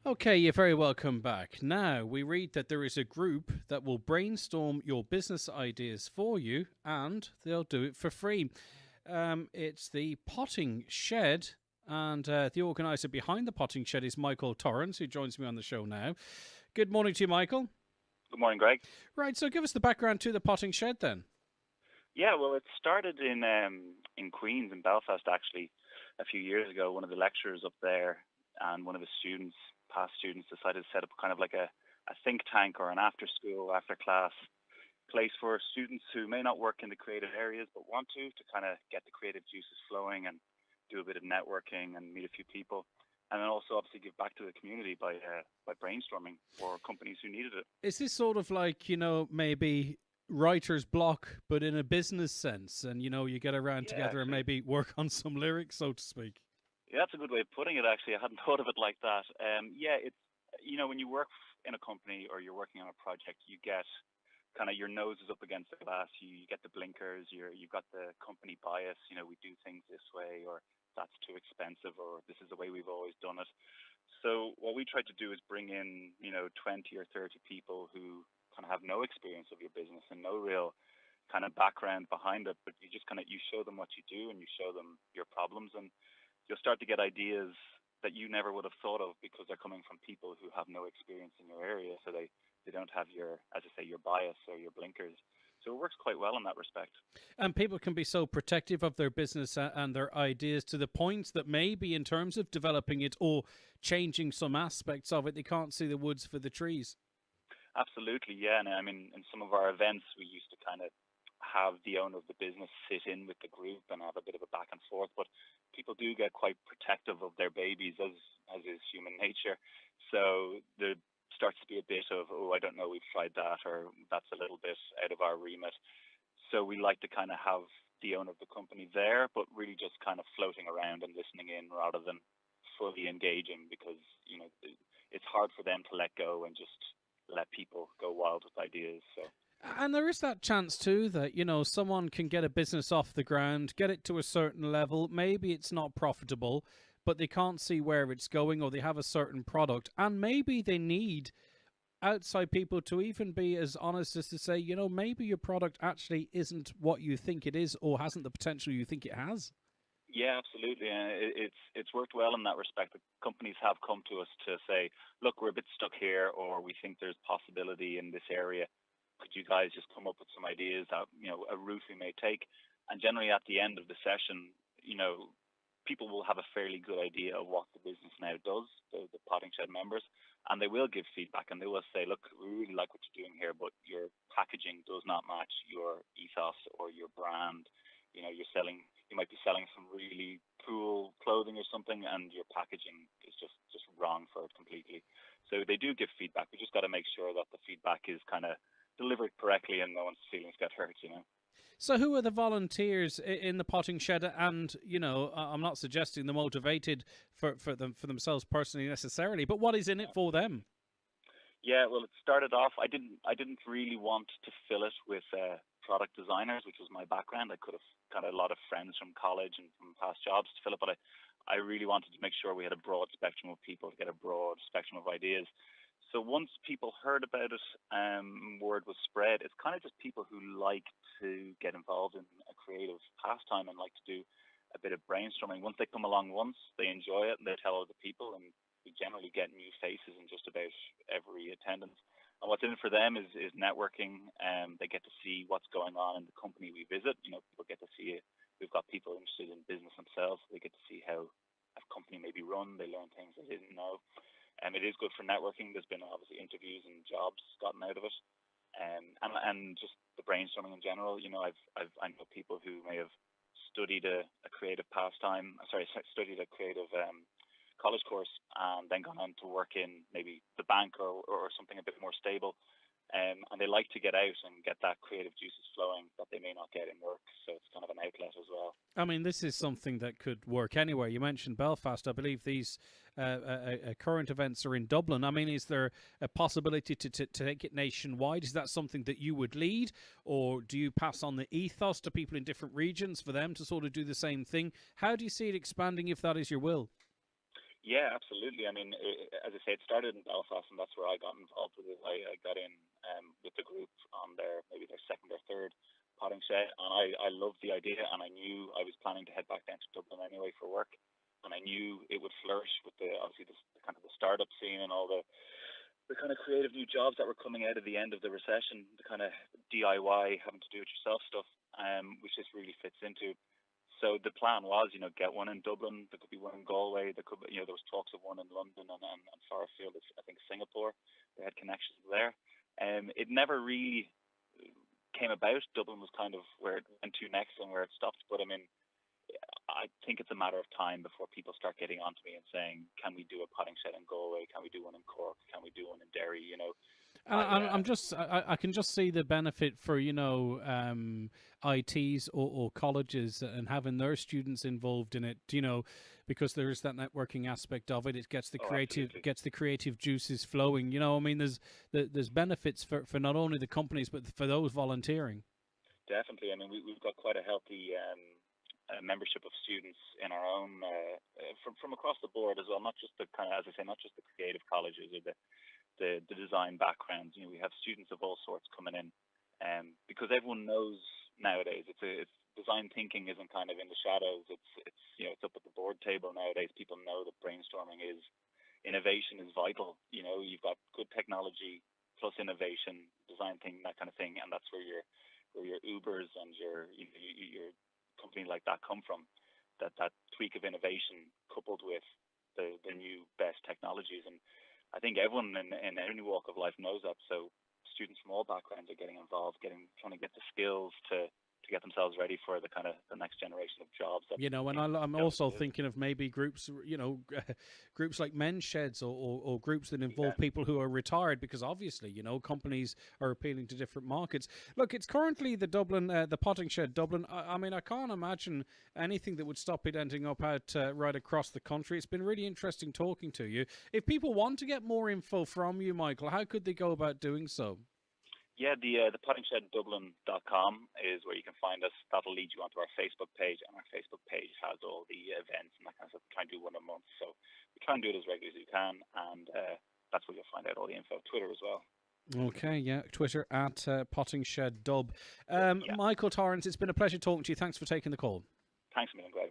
Okay, you're very welcome back. Now, we read that there is a group that will brainstorm your business ideas for you and they'll do it for free. It's the Potting Shed, and the organizer behind the Potting Shed is Michael Torrance, who joins me on the show now. Good morning to you, Michael. Good morning, Greg. Right, so give us the background to the Potting Shed then. Yeah, well, it started in Queens, in Belfast, actually, a few years ago. One of the lecturers up there and one of the students, past students, decided to set up kind of like a think tank or an after-school, after-class place for students who may not work in the creative areas but want to kind of get the creative juices flowing and do a bit of networking and meet a few people. And then also obviously give back to the community by brainstorming for companies who needed it. Is this sort of like, maybe writer's block, but in a business sense? And, you get around Yeah, together and actually. maybe work on some lyrics, so to speak. Yeah, that's a good way of putting it, actually. I hadn't thought of it like that. Yeah, it's, when you work in a company or you're working on a project, you get kind of your nose is up against the glass. You get the blinkers. You've got the company bias. We do things this way, or that's too expensive, or this is the way we've always done it. So what we try to do is bring in, 20 or 30 people who kind of have no experience of your business and no real kind of background behind it, but you just kind of, you show them what you do and you show them your problems, and you'll start to get ideas that you never would have thought of because they're coming from people who have no experience in your area. So they don't have your, as I say, your bias or your blinkers. So it works quite well in that respect. And people can be so protective of their business and their ideas to the point that maybe in terms of developing it or changing some aspects of it, they can't see the woods for the trees. Absolutely, yeah. And I mean, in some of our events, we used to kind of have the owner of the business sit in with the group and have a bit of a back and forth. But people do get quite protective of their babies, as is human nature. So there starts to be a bit of, oh, I don't know, we've tried that, or that's a little bit out of our remit. So we like to kind of have the owner of the company there, but really just kind of floating around and listening in rather than fully engaging, because it's hard for them to let go and just let people go wild with ideas. So And there is that chance too that, someone can get a business off the ground, get it to a certain level. Maybe it's not profitable, but they can't see where it's going, or they have a certain product. And maybe they need outside people to even be as honest as to say, maybe your product actually isn't what you think it is or hasn't the potential you think it has. yeah, absolutely. And it's worked well in that respect. The companies have come to us to say, look, we're a bit stuck here, or we think there's possibility in this area. Could you guys just come up with some ideas that, a route we may take? And generally at the end of the session, people will have a fairly good idea of what the business now does, the Potting Shed members, and they will give feedback, and they will say, look, we really like what you're doing here, but your packaging does not match your ethos or your brand. You might be selling some really cool clothing or something, and your packaging is just wrong for it completely. So they do give feedback. We just got to make sure that the feedback is kind of delivered correctly and no one's feelings get hurt. So, who are the volunteers in the Potting Shed? And I'm not suggesting they're motivated for themselves personally necessarily, but what is in it for them? Yeah, well, it started off. I didn't really want to fill it with product designers, which was my background. I could have got a lot of friends from college and from past jobs to fill it, but I really wanted to make sure we had a broad spectrum of people to get a broad spectrum of ideas. So once people heard about it, word was spread. It's kind of just people who like to get involved in a creative pastime and like to do a bit of brainstorming. Once they come along once, they enjoy it and they tell other people, and we generally get new faces in just about every attendance. And what's in it for them is networking. They get to see what's going on in the company we visit. People get to see it. We've got people interested in business themselves. They get to see how a company may be run. They learn things they didn't know. It is good for networking. There's been obviously interviews and jobs gotten out of it, and just the brainstorming in general. I know people who may have studied a creative pastime. Sorry, studied a creative college course and then gone on to work in maybe the bank or something a bit more stable. And they like to get out and get that creative juices flowing that they may not get in work. So it's kind of an outlet as well. I mean, this is something that could work anywhere. You mentioned Belfast. I believe these current events are in Dublin. I mean, is there a possibility to take it nationwide? Is that something that you would lead? Or do you pass on the ethos to people in different regions for them to sort of do the same thing? How do you see it expanding if that is your will? Yeah, absolutely. I mean, as I say, it started in Belfast, and that's where I got involved with it. I got in with the group on maybe their second or third potting shed, and I loved the idea, and I knew I was planning to head back down to Dublin anyway for work, and I knew it would flourish with obviously the kind of the startup scene and all the kind of creative new jobs that were coming out of the end of the recession, the kind of DIY, having to do it yourself stuff, which this really fits into. So the plan was, get one in Dublin. There could be one in Galway. There could be, there was talks of one in London and far afield, I think Singapore. They had connections there. It never really came about. Dublin was kind of where it went to next and where it stopped. But I mean, I think it's a matter of time before people start getting onto me and saying, can we do a potting shed in Galway? Can we do one in Cork? Can we do one in Derry? I can just see the benefit for ITs or colleges and having their students involved in it. Because there is that networking aspect of it. It gets the creative juices flowing. I mean, there's benefits for not only the companies but for those volunteering. Definitely. I mean, we've got quite a healthy membership of students in our own from across the board as well. Not just the kind of, as I say, not just the creative colleges or the design backgrounds. We have students of all sorts coming in, because everyone knows nowadays it's design thinking isn't kind of in the shadows. It's up at the board table nowadays. People know that brainstorming is innovation is vital. You've got good technology plus innovation, design thinking, that kind of thing, and that's where your Ubers and your company like that come from. That tweak of innovation coupled with the new best technologies. And I think everyone in any walk of life knows that. So students from all backgrounds are getting involved, trying to get the skills to get themselves ready for the kind of the next generation of jobs. I'm also thinking of maybe groups, groups like men's sheds or groups that involve people who are retired, because obviously, companies are appealing to different markets. Look, it's currently the Dublin, the Potting Shed Dublin. I mean, I can't imagine anything that would stop it ending up out right across the country. It's been really interesting talking to you. If people want to get more info from you, Michael, how could they go about doing so? Yeah, the pottingshed.dublin.com is where you can find us. That'll lead you onto our Facebook page, and our Facebook page has all the events and that kind of stuff. We try and do one a month, so we try and do it as regularly as we can, and that's where you'll find out all the info. Twitter as well. Okay, yeah, Twitter at PottingShedDub. Michael Torrance, it's been a pleasure talking to you. Thanks for taking the call. Thanks a million, Greg.